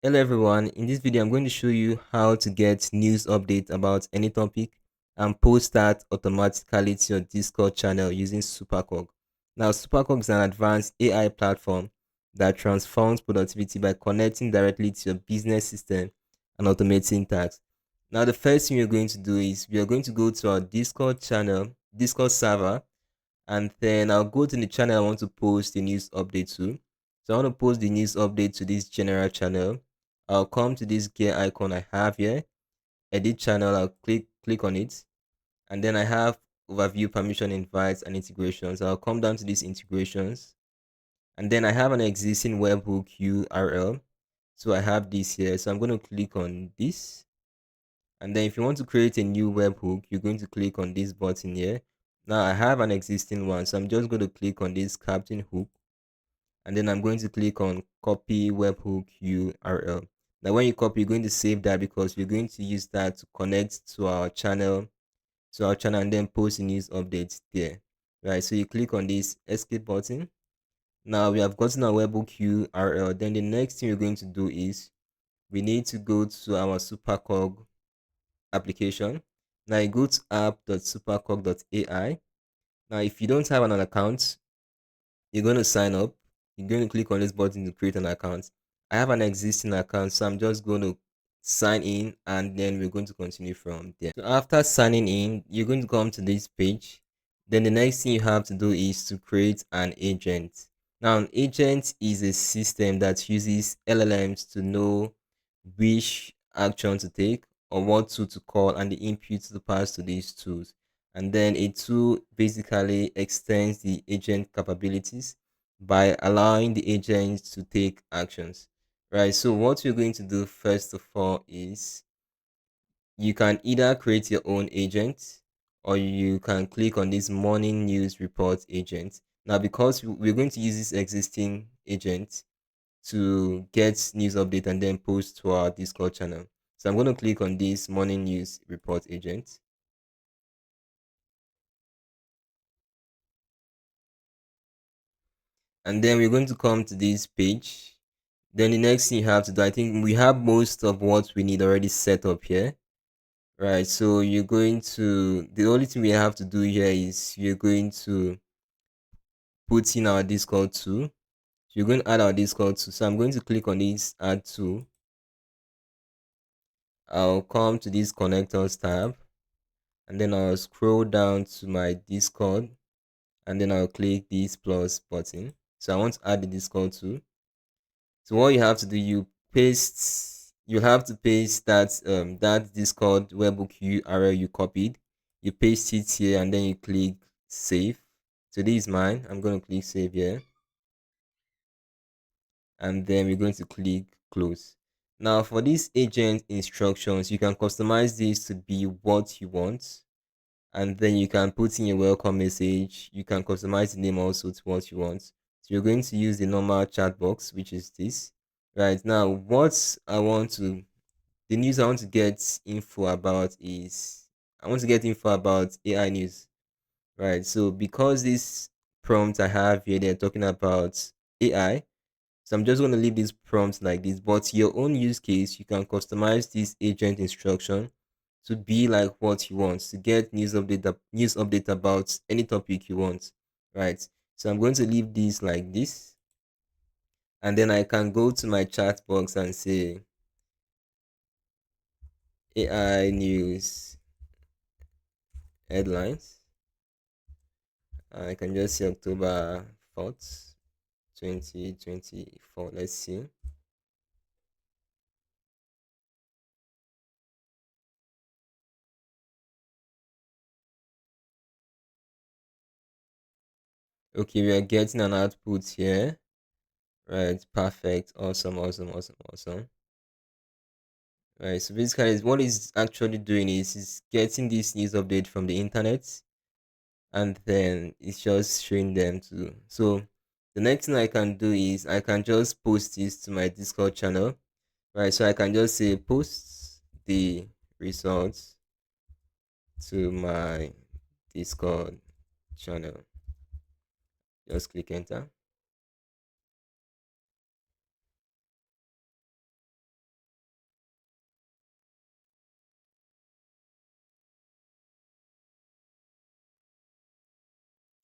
Hello everyone, in this video I'm going to show you how to get news updates about any topic and post that automatically to your Discord channel using Supercog. Now Supercog is an advanced AI platform that transforms productivity by connecting directly to your business system and automating tasks. Now the first thing we're going to do is we are going to go to our Discord channel, Discord server, and then I'll go to the channel I want to post the news update to. So I want to post the news update to this general channel. I'll come to this gear icon I have here, edit channel. I'll click on it, and then I have overview, permission, invites, and integrations. I'll come down to these integrations, and then I have an existing webhook URL. So I have this here. So I'm going to click on this, and then if you want to create a new webhook, you're going to click on this button here. Now I have an existing one, so I'm just going to click on this captain hook, and then I'm going to click on copy webhook URL. Now when you copy, you're going to save that because we're going to use that to connect to our channel and then post the news updates there. Right. So you click on this escape button. Now we have gotten our webhook URL. Then the next thing we're going to do is we need to go to our Supercog application. Now you go to app.supercog.ai. Now if you don't have an account, you're going to sign up. You're going to click on this button to create an account. I have an existing account, so I'm just going to sign in, and then we're going to continue from there. So after signing in, you're going to come to this page. Then the next thing you have to do is to create an agent. Now an agent is a system that uses LLMs to know which action to take or what tool to call and the input to pass to these tools. And then a tool basically extends the agent capabilities by allowing the agent to take actions. Right. So what you're going to do first of all is you can either create your own agent or you can click on this morning news report agent. Now, because we're going to use this existing agent to get news update and then post to our Discord channel. So I'm going to click on this morning news report agent. And then we're going to come to this page. Then the next thing you have to do, I think we have most of what we need already set up here. Right. So you're going to, the only thing we have to do here is you're going to put in our Discord too. So you're going to add our Discord too. So I'm going to click on this add to. I'll come to this connectors tab, and then I'll scroll down to my Discord, and then I'll click this plus button. So I want to add the Discord too. So what you have to do, you have to paste that Discord webhook URL you copied. You paste it here and then you click save. So this is mine. I'm going to click save here, and then we're going to click close. Now for these agent instructions, you can customize this to be what you want, and then you can put in a welcome message. You can customize the name also to what you want. So you're going to use the normal chat box, which is this. Right now, the news I want to get info about is I want to get info about AI news. Right. So because this prompt I have here, they're talking about AI. So I'm just going to leave this prompt like this. But your own use case, you can customize this agent instruction to be like what you want to get news update about any topic you want. Right. So I'm going to leave this like this, and then I can go to my chat box and say AI news headlines. I can just say October 4th, 2024. Let's see. Okay, we are getting an output here. Right, perfect. Awesome, awesome, awesome, awesome. Right, so basically what it's actually doing is getting this news update from the internet, and then it's just showing them to. So the next thing I can do is I can just post this to my Discord channel. Right, so I can just say post the results to my Discord channel. Just click enter.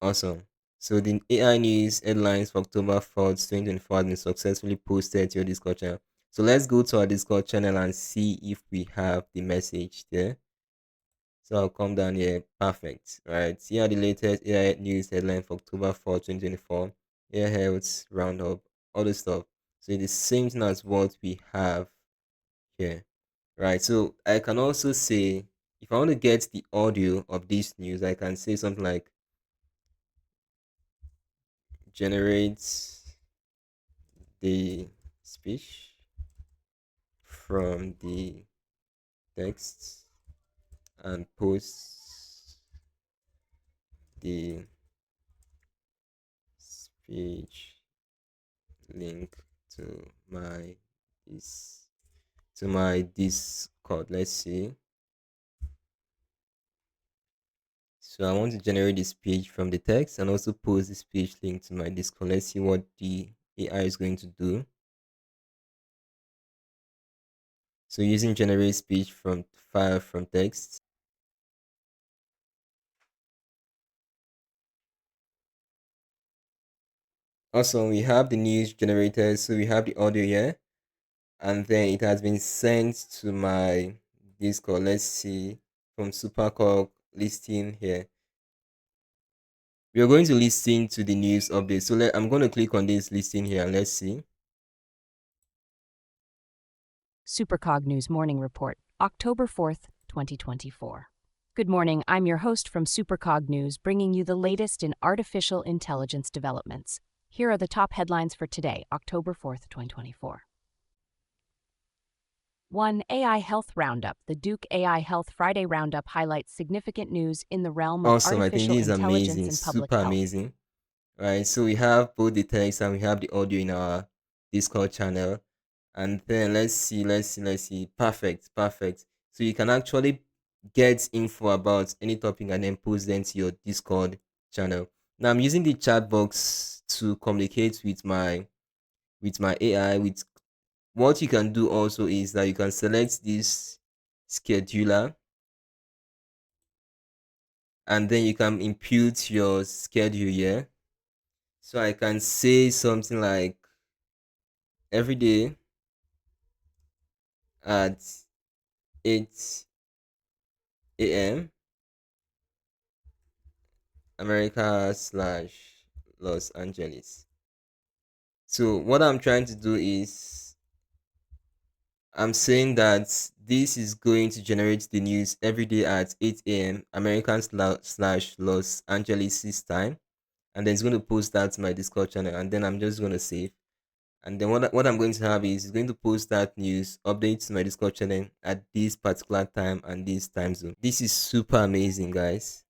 Awesome. So the AI news headlines for October 4th, 2024 has been successfully posted to your Discord channel. So let's go to our Discord channel and see if we have the message there. So I'll come down here. Perfect. Right. Here are the latest AI news headline for October 4th, 2024. AI health roundup, all the stuff. So it's the same thing as what we have here. Right. So I can also say if I want to get the audio of this news, I can say something like generates the speech from the text and posts the speech link to my this to my Discord. Let's see. So I want to generate this speech from the text and also post the speech link to my Discord. Let's see what the AI is going to do. So using generate speech from file from text. Also, we have the news generated, so we have the audio here, and then it has been sent to my Discord. Let's see from Supercog listing here. We are going to listen to the news update. So I'm going to click on this listing here and let's see. Supercog News Morning Report, October 4th, 2024. Good morning, I'm your host from Supercog News, bringing you the latest in artificial intelligence developments. Here are the top headlines for today, October 4th, 2024. 1. AI Health Roundup. The Duke AI Health Friday Roundup highlights significant news in the realm of Awesome. I think artificial this is intelligence amazing. and public Super health. amazing. Right. So we have both the text and we have the audio in our Discord channel. And then let's see. Perfect. Perfect. So you can actually get info about any topic and then post them to your Discord channel. Now I'm using the chat box to communicate with my AI. With what you can do also is that you can select this scheduler and then you can impute your schedule here. So I can say something like every day at 8 a.m. America/Los Angeles. So what I'm trying to do is I'm saying that this is going to generate the news every day at 8 a.m. American/slash Los Angeles time, and then it's going to post that to my Discord channel, and then I'm just going to save. And then what I'm going to have is it's going to post that news updates to my Discord channel at this particular time and this time zone. This is super amazing, guys.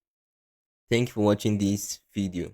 Thank you for watching this video.